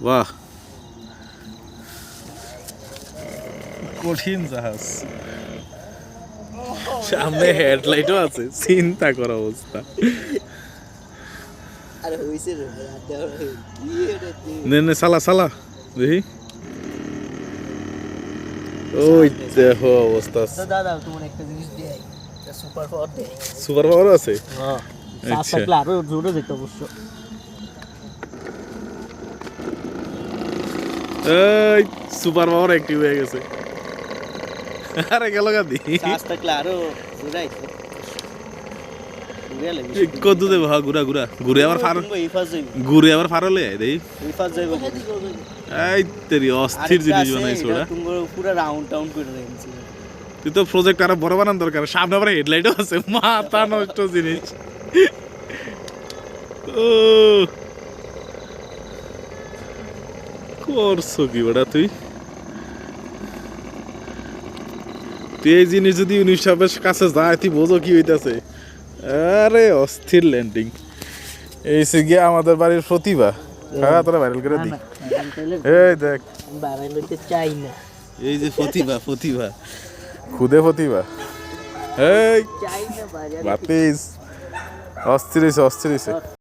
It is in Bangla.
বাহ, কঠিন জাহাজ, সামনে হেডলাইটও আছে, চিন্তা করা অবস্থা। নে সালা সালা দেখি, ওই দেখো অবস্থা। দাদা তোমার একটা জিনিস দেই, সুপার পাওয়ার দেই। সুপার পাওয়ার আছে? হ্যাঁ, আচ্ছা, থাকলে আরো জোরে যেত অবশ্য। এই সুপার পাওয়ার অ্যাক্টিভ হয়ে গেছে। আরে গেল গাদি, থাকলে আরো জোরে আইতো। কত দেব? হ্যাঁ ঘুরা ঘুরা ঘুরে আবার ফার, ঘুরে আবার ফারলে দেই। এই তেরি অস্থির জিনিস বানাইছ ওরা। পুরো রাউন্ড টাউন করে রেখেছি। তুই তো প্রজেক্ট আরো বড় বানান দরকার, সামনে আবার হেডলাইটও আছে, মাথা নষ্ট জিনিস। ও করছো কি বেটা তুই? তুই এই জিনিস যদি ইউনিট সাহেবের কাছে যায়, তুই বোঝো কি হইতাছে। আরে অস্থির ল্যান্ডিং। এই সে গিয়ে আমাদের বাড়ির প্রতিভা। হ্যাঁ তোরা ভাইরাল করে দি। এই দেখ, ভাইরাল হইতে চাই না। এই যে প্রতিভা, প্রতিভা খুদে প্রতিভা। এই চাই না ভাইরাল। বাতিস অস্থির হইছে, অস্থির হইছে।